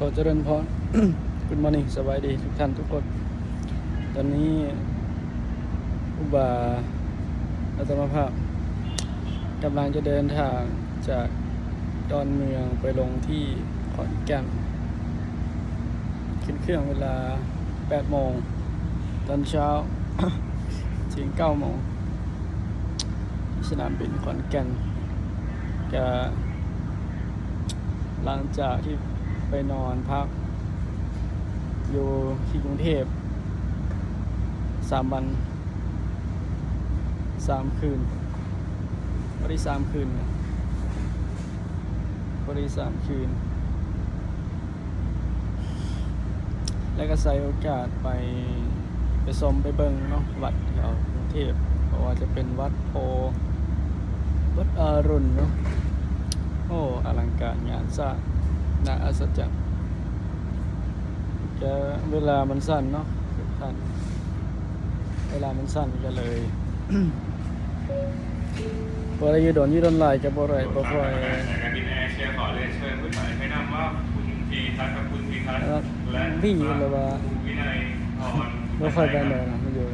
ขอเจริญพร Good morning สบายดีทุกท่านทุกคน ตอนนี้อุบาอาตมาภาพกำลังจะเดินทางจากดอนเมืองไปลงที่ขอนแก่นขึ้นเครื่องเวลา 8 โมงตอนเช้า ถึง 9 โมงสนามบินขอนแก่นจะหลังจากที่ไปนอนพักอยู่ที่กรุงเทพ3 วัน 3 คืนพอดี3 คืนพอดี3 คืนแล้วก็ใส่โอกาสไปชมไปเบิ่งเนาะวัดแถวกรุงเทพเพราะว่าจะเป็นวัดโพวัดอรุณเนาะโอ้อลังการงานสร้างน่าอัศจรรย์เวลามันสั้นเนาะทุกท่านเวลามันสั้นก็เลยพอได้ยืดโดนลายกับบ่ไรบ่ค่อย สายการบินแอร์เอเชียขอเรียนเชิญผู้ถ่ายให้นำว่าคุณทีทัศน์กับคุณทีทัศน์และ พี่หรือว่า คุณวินัยพร บ่ค่อยไปไหนนะมันอยู่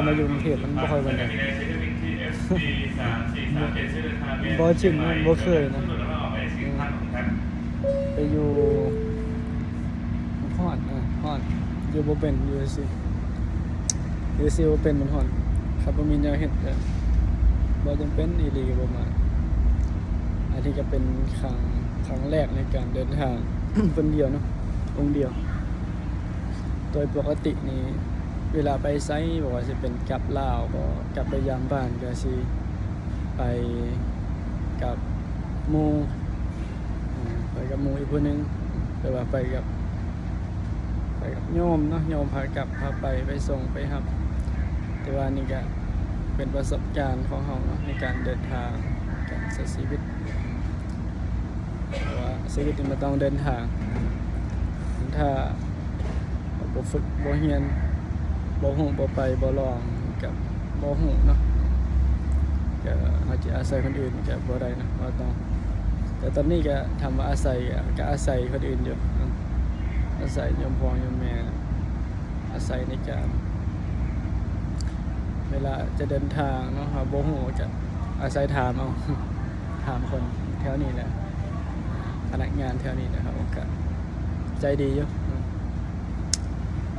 มาอยู่กรุงเทพมันบ่ค่อยไปไหน สายการบินแอร์เอเชียบินที่ FG 3437ชื่อเดินทางเรียน บ่จริงนะบ่เคยนะ สำรวจแล้วก็ออกไปสิงท่านของท่าน ไปอยู่ฮอดอยู่บ่เป็นอยู่สิบ่เป็นมันฮอดครับบ่มีแนวเฮ็ดก็บ่จำเป็นอีหลีบ่มาอันนี้ก็เป็นครั้งแรกในการเดินทาง คนเดียวเนาะองค์เดียว โดยปกตินี่เวลาไปไซต์บอกว่าจะเป็นกลับลาวก็กลับไปยามบ้านก็สิไปกับหมู่ไปกับหมู่อีกคนนึงแต่ว่าไปกับโยมเนาะโยมพากลับพาไปส่งไปรับแต่ว่านี่ก็เป็นประสบการณ์ของเราเนาะในการเดินทางการใช้ชีวิตเพราะว่าชีวิตมันต้องเดินทางถ้าบ่ฝึกบ่เรียนบ่ฮู้บ่ไปบ่ลองกับบ่ฮู้เนาะก็อาจจะอาศัยคนอื่นก็บ่ได้นะว่าต้องแต่ตอนนี้ก็ทำว่าอาศัยคนอื่นอยู่อาศัยโยมพ่อโยมแม่อาศัยในการเวลาจะเดินทางเนาะบ่ฮู้ก็อาศัยถามเอา ถามคนแถวนี้แหละพนักงานแถวนี้นะครับก็ใจดีอยู่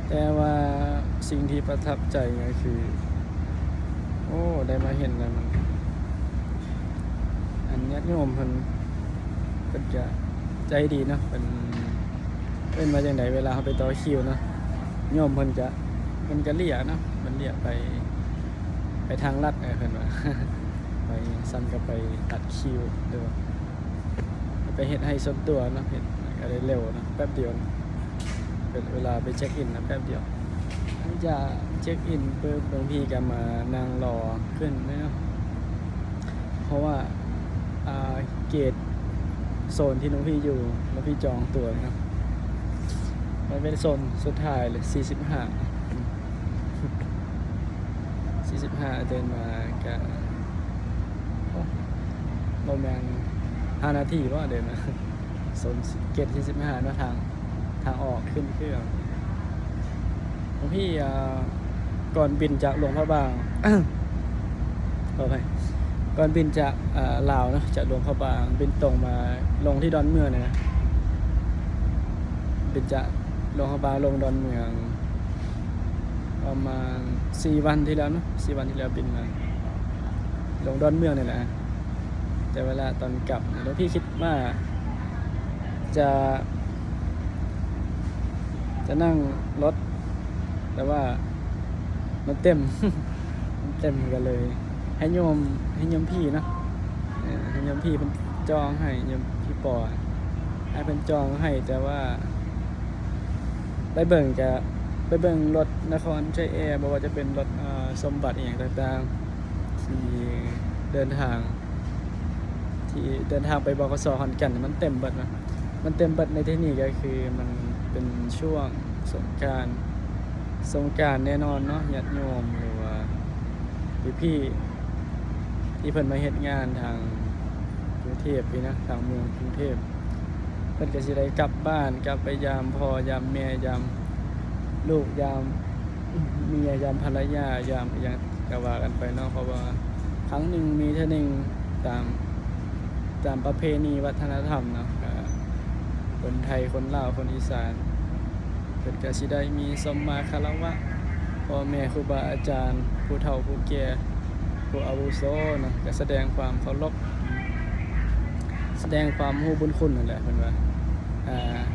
แต่ว่าสิ่งที่ประทับใจก็คือโอ้ได้มาเห็นแล้วมันอันญาติโยมเพิ่นจะใจดีเนาะเป็นมาจังไดเวลาเฮาไปต่อคิวเนาะโยมเพิ่นก็เลี่ยเนาะมันเลี่ยไปทางลัดเพิ่นว่า ไปซ้ำก็ไปตัดคิวหรือว่าไปเฮ็ดให้ส่วนตัวเนาะเฮ็ดก็ได้เร็วเนาะแป๊บเดียวนะเป็นเวลาไปเช็คอินนะแป๊บเดียวหลังจากเช็คอินปุ๊บบางทีก็มานั่งรอขึ้นเนาะเพราะว่าเกตโซนที่น้องพี่อยู่น้องพี่จองตั๋วเนาะมันเป็นโซนสุดท้ายเลย45เดินมาก็ประมาณ5 นาทีว่าเดินมาโซนเกต45เนาะทางออกขึ้นเครื่องของพี่ก่อนบินจากหลวงพระบาง ขออภัยก่อนบินจากลาวเนาะจากหลวงพระบางบินตรงมาลงที่ดอนเมืองเนี่ยนะบินจากหลวงพระบางลงดอนเมืองประมาณ4 วันที่แล้วเนาะ4 วันที่แล้วบินมาลงดอนเมืองเนี่ยแหละแต่เวลาตอนกลับแล้วพี่คิดว่าจะนั่งรถแต่ว่ามันเต็ม มันเต็มกันเลยให้โยมพี่เนาะให้โยมพี่เป็นจองให้โยมพี่ปอให้เป็นจองให้แต่ว่าไปเบิ่งรถนครชัยแอร์บอกว่าจะเป็นรถสมบัติอย่างต่างๆที่เดินทางไปบกส.ขอนแก่นมันเต็มเบิดนะมันเต็มเบิดในที่นี้ก็คือมันเป็นช่วงสงกรานต์แน่นอนเนาะญาติโยมหรือว่าพี่ที่เพิ่นมาเฮ็ดงานทางกรุงเทพนี่นะทางเมืองกรุงเทพ เพิ่นก็สิได้กลับบ้านกลับไปยามพ่อยามแม่ยามลูกยามเมียยามภรรยายามอิหยังก็ว่ากันไปเนาะเพราะว่าครั้งหนึ่งมีเท่านึงตามประเพณีวัฒนธรรมเนาะก็คนไทยคนลาวคนอีสานเพิ่นก็สิได้มีสมมาคารวะพ่อแม่ครูบาอาจารย์ผู้เฒ่าผู้แก่ผู้อาวุโสเนาะก็แสดงความเคารพแสดงความรู้บุญคุณนั่นแหละเพิ่นว่า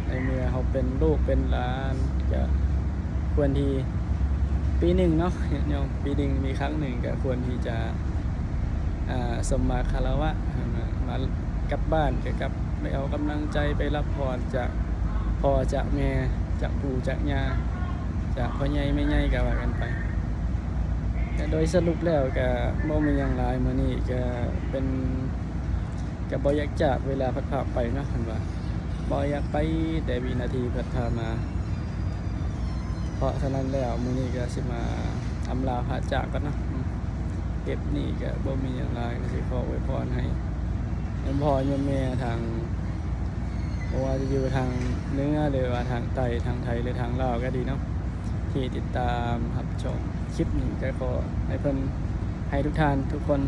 ในเมื่อเขาเป็นลูกเป็นหลานก็ควรที่ปีหนึ่งเนาะโยมปีหนึ่งมีครั้งหนึ่งก็ควรที่จะสมมาคารวะมากลับบ้านก็กลับไปเอากำลังใจไปรับพรจากพ่อจากแม่จากปู่จากย่าจากพ่อใหญ่แม่ใหญ่ก็ว่ากันไปแต่โดยสรุปแล้วก็บ่มีหยังหลายมื้อนี้ก็เป็นก็บ่อยากจากเวลาพัดพาไปเนาะเพิ่นว่าบ่อยากไปแต่วินาทีพัดพามา เพราะฉะนั้นแล้วมื้อนี้ก็สิมาอำลาพระจากกันเนาะเก็บนี่ก็บ่มีหยังหลายก็สิขออวยพรให้โยมพ่อโยมแม่ทางบ่ว่าจะอยู่ทางเหนือหรือว่าทางใต้ทางไทยหรือทางลาวก็ดีเนาะที่ติดตามรับชมคลิปนี้ก็ขอให้เพิ่นให้ทุกท่านทุกคน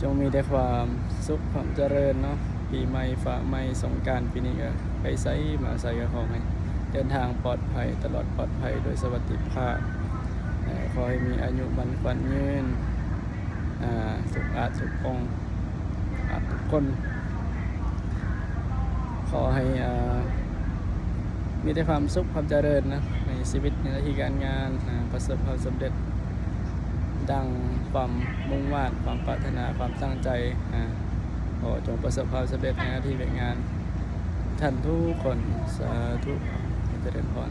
จงมีแต่ความสุขความเจริญเนาะปีใหม่ฟ้าใหม่สงกรานต์ปีนี้ก็ไปไสมาไสก็ขอให้เดินทางปลอดภัยตลอดปลอดภัยโดยสวัสดิภาพขอให้มีอายุมันขวัญยืนสุขอาจสุขคงอาจทุกคนขอให้มีแต่ความสุขความเจริญนะในชีวิตในหน้าที่การงานประสบความสำเร็จดังความมุ่งมั่นความปรารถนาความตั้งใจขอจงประสบความสำเร็จในหน้าที่การงานท่านทุกคนสาธุเจริญพร